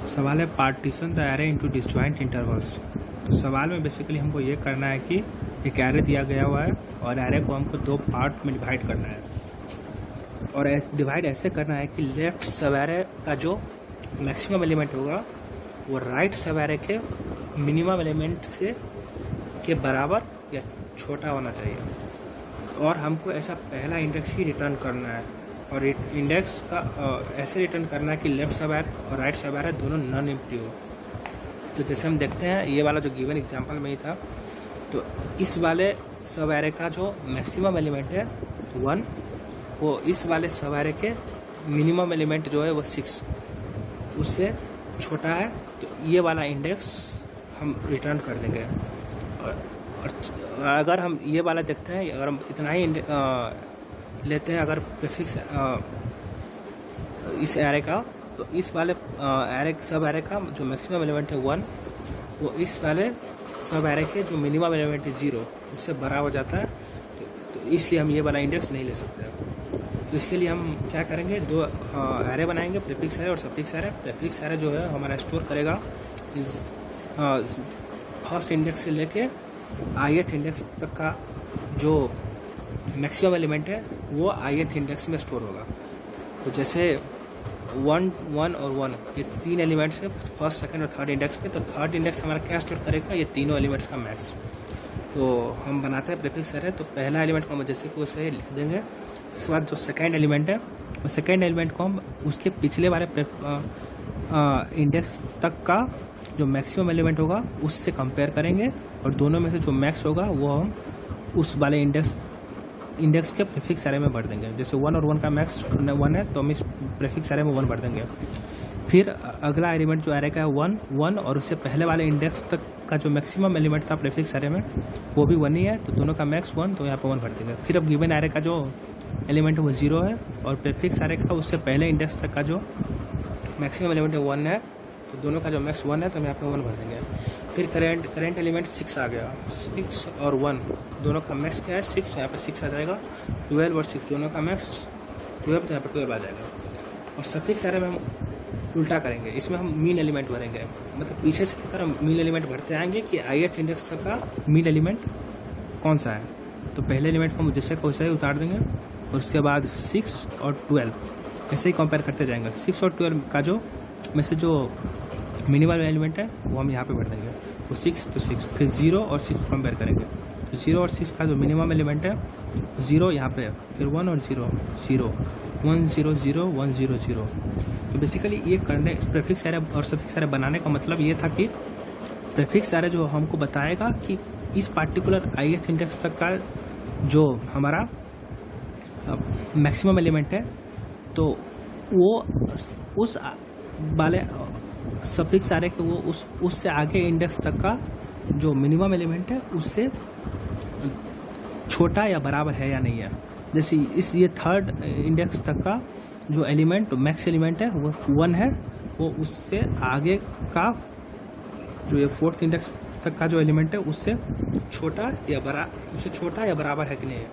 सवाल है partition the array into disjoint intervals. तो सवाल में बेसिकली हमको ये करना है कि एक एरे दिया गया हुआ है और एरे को हमको दो पार्ट में डिवाइड करना है और डिवाइड ऐसे करना है कि लेफ्ट सब एरे का जो मैक्सिमम एलिमेंट होगा वो राइट सब एरे के मिनिमम एलिमेंट से के बराबर या छोटा होना चाहिए और हमको ऐसा पहला इंडेक्स ही रिटर्न करना है और इंडेक्स का ऐसे रिटर्न करना है कि लेफ्ट सब एरे और राइट सब एरे दोनों नॉन एम्प्टी हो। तो जैसे हम देखते हैं ये वाला जो गिवन एग्जांपल में ही था, तो इस वाले सब एरे का जो मैक्सिमम एलिमेंट है 1, वो इस वाले सब एरे के मिनिमम एलिमेंट जो है वो 6 उससे छोटा है। तो ये वाला इंडेक्स हम रिटर्न कर देंगे और अगर हम ये वाला देखते हैं, अगर हम इतना ही लेते हैं अगर प्रीफिक्स इस एरे का, तो इस वाले एरे सब एरे का जो मैक्सिमम एलिमेंट है 1 वो इस वाले सब एरे के जो मिनिमम एलिमेंट है 0 उससे बड़ा हो जाता है। तो इसलिए हम ये वाला इंडेक्स नहीं ले सकते। तो इसके लिए हम क्या करेंगे, दो एरे बनाएंगे, प्रीफिक्स एरे और सफिक्स एरे। प्रीफिक्स एरे जो है हमारा स्टोर करेगा फर्स्ट इंडेक्स से लेके ith इंडेक्स तक का जो मैक्सिमम एलिमेंट है वो ith इंडेक्स में स्टोर होगा। तो जैसे 1, 1 और 1 ये तीन एलिमेंट्स है फर्स्ट, सेकंड और थर्ड इंडेक्स पे। तो थर्ड इंडेक्स हमारा क्या स्टोर करेगा, ये तीनों एलिमेंट्स का मैक्स। तो हम बनाते हैं प्रीफिक्स एरे। तो पहला एलिमेंट को हम जैसे कि वैसे लिख देंगे। उसके बाद जो सेकंड एलिमेंट है वो सेकंड एलिमेंट को हम उसके पिछले वाले इंडेक्स तक का जो मैक्सिमम एलिमेंट होगा उससे कंपेयर करेंगे और दोनों में से जो मैक्स होगा वो हम उस वाले इंडेक्स के प्रीफिक्स एरे में भर देंगे। जैसे 1 और 1 का मैक्स 1 है तो हम इस प्रीफिक्स एरे में 1 भर देंगे। फिर अगला एलिमेंट जो एरे का है 1, 1 और उससे पहले वाले इंडेक्स तक का जो मैक्सिमम एलिमेंट था प्रीफिक्स एरे में वो भी 1 ही है, तो दोनों का मैक्स 1, तो यहाँ पर 1 भर देंगे। फिर अब गिवन एरे का जो एलिमेंट है वो 0 है और प्रीफिक्स एरे का उससे पहले इंडेक्स तक का जो मैक्सिमम एलिमेंट है 1 है, तो दोनों का जो मैक्स 1 है तो हम यहाँ पे 1 भर देंगे। फिर करंट एलिमेंट 6 आ गया। 6 और 1 दोनों का मैक्स क्या है 6, यहाँ पे 6 आ जाएगा। 12 और 6 दोनों का मैक्स 12, तो यहाँ पे 12 आ जाएगा। और सफिक्स एरे में हम उल्टा करेंगे, इसमें हम मीन एलिमेंट भरेंगे। मतलब पीछे से लेकर हम मीन एलिमेंट भरते आएंगे कि ith इंडेक्स तक का मीन एलिमेंट कौन सा है। तो पहले एलिमेंट को हम जैसे को वैसे ही उतार देंगे और उसके बाद 6 और 12 ऐसे ही कंपेयर करते जाएंगे। 6 और 12 का जो में से जो मिनिमम एलिमेंट है वो हम यहाँ पे भर देंगे। तो 6 तो 6, फिर 0 और 6 कंपेयर करेंगे। तो 0 और 6 का जो मिनिमम एलिमेंट है 0 यहाँ पे, फिर 1 और 0, 0, 1 0 0 1 0 0। तो बेसिकली ये करने प्रीफिक्स एरे और सफिक्स एरे बनाने का मतलब ये था कि प्रीफिक्स एरे जो हमको बताएगा कि इस पार्टिकुलर ith इंडेक्स तक का जो हमारा मैक्सिमम एलिमेंट है तो वो उस वाले सफिक्स एरे के वो उससे आगे इंडेक्स तक का जो मिनिमम एलिमेंट है उससे छोटा या बराबर है या नहीं है। जैसे ये थर्ड इंडेक्स तक का जो एलिमेंट मैक्स एलिमेंट है वो 1 है, वो उससे आगे का जो ये फोर्थ इंडेक्स तक का जो एलिमेंट है उससे छोटा या बराबर है कि नहीं है।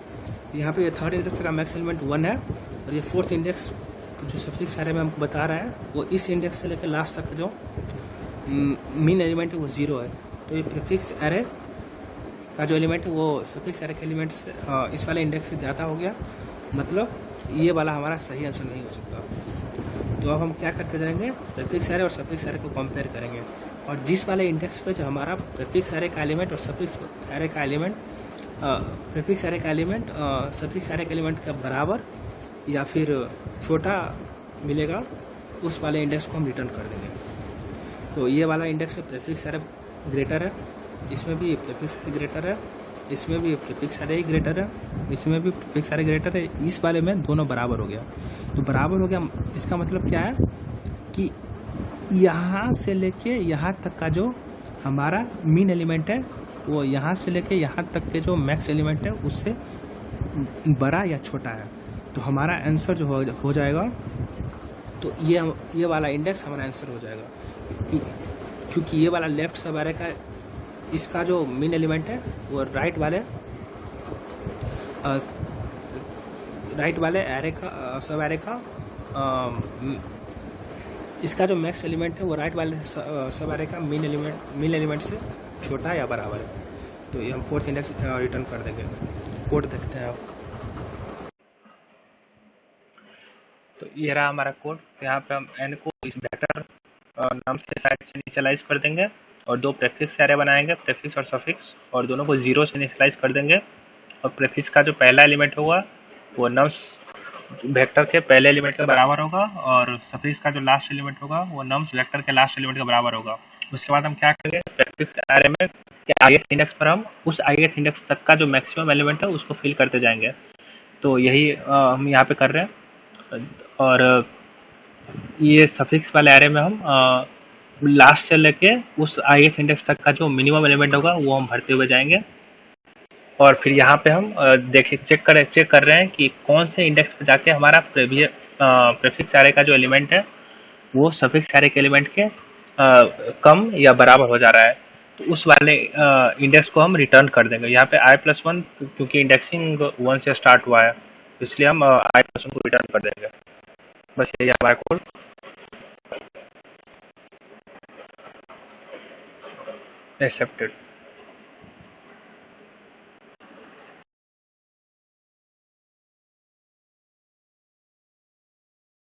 यहाँ पे ये थर्ड इंडेक्स का मैक्स एलिमेंट 1 है और ये फोर्थ इंडेक्स जो सफिक्स एरे में हमको बता रहा है वो इस इंडेक्स से लेकर लास्ट तक जो मीन एलिमेंट है वो 0 है। तो ये प्रीफिक्स एरे का जो एलिमेंट है वो सफिक्स एरे के एलिमेंट से इस वाले इंडेक्स से ज़्यादा हो गया, मतलब ये वाला हमारा सही आंसर नहीं हो सकता। तो अब हम क्या करते जाएंगे, प्रीफिक्स एरे और सफिक्स एरे को कंपेयर करेंगे और जिस वाले इंडेक्स पे जो हमारा प्रीफिक्स एरे का एलिमेंट और सफिक्स एरे का एलिमेंट प्रीफिक्स एरे का एलिमेंट सफिक्स एरे के एलिमेंट का बराबर या फिर छोटा मिलेगा, उस वाले इंडेक्स को हम रिटर्न कर देंगे। तो ये वाला इंडेक्स में प्रीफिक्स एरे ग्रेटर है, इसमें भी प्रीफिक्स एरे ग्रेटर है, इसमें भी प्रीफिक्स एरे ही ग्रेटर है, इसमें भी प्रीफिक्स एरे ग्रेटर है। इस वाले में दोनों बराबर हो गया। तो बराबर हो गया इसका मतलब क्या है कि यहाँ से लेके यहाँ तक का जो हमारा मीन एलिमेंट है वो यहाँ से लेके यहाँ तक के जो मैक्स एलिमेंट है उससे बड़ा या छोटा है। तो हमारा आंसर जो हो जाएगा, तो ये वाला इंडेक्स हमारा आंसर हो जाएगा क्योंकि ये वाला लेफ्ट सब एरे का इसका जो मीन एलिमेंट है वो राइट वाले एरे का सब एरे का इसका जो मैक्स एलिमेंट है वो राइट वाले सब एरे का मीन एलिमेंट से छोटा या बराबर है। तो ये हम फोर्थ इंडेक्स रिटर्न कर देंगे। कोड देखते हैं आप। तो ये रहा हमारा कोड। तो यहाँ पे हम n को इस वेक्टर नाम के साइड से इनिशियलाइज कर देंगे और दो प्रेफिक्स एरे बनाएंगे, प्रेफिक्स और सफिक्स, और दोनों को 0 से इनिशियलाइज कर देंगे। और प्रेफिक्स का जो पहला एलिमेंट होगा वो नम्स वेक्टर के पहले एलिमेंट के बराबर होगा, और सफिक्स का जो लास्ट एलिमेंट होगा वो नम्स वेक्टर के लास्ट एलिमेंट के बराबर होगा। उसके बाद हम क्या करेंगे, प्रेफिक्स एरे में ith इंडेक्स पर हम उस ith इंडेक्स तक का जो मैक्सिमम एलिमेंट है उसको फिल करते जाएंगे। तो यही हम यहाँ पे कर रहे हैं। और ये सफिक्स वाले एरे में हम लास्ट से लेके उस ith इंडेक्स तक का जो मिनिमम एलिमेंट होगा वो हम भरते हुए जाएंगे। और फिर यहाँ पे हम चेक कर रहे हैं कि कौन से इंडेक्स पे जाके हमारा प्रेफिक्स एरे का जो एलिमेंट है वो सफिक्स एरे के एलिमेंट के कम या बराबर हो जा रहा है। तो उस वाले इंडेक्स को हम रिटर्न कर देंगे। यहाँ पे i+1 क्योंकि इंडेक्सिंग 1 से स्टार्ट हुआ है, इसलिए हम i+1 को रिटर्न कर देंगे। बस यही हमारा कोड। एक्सेप्टेड।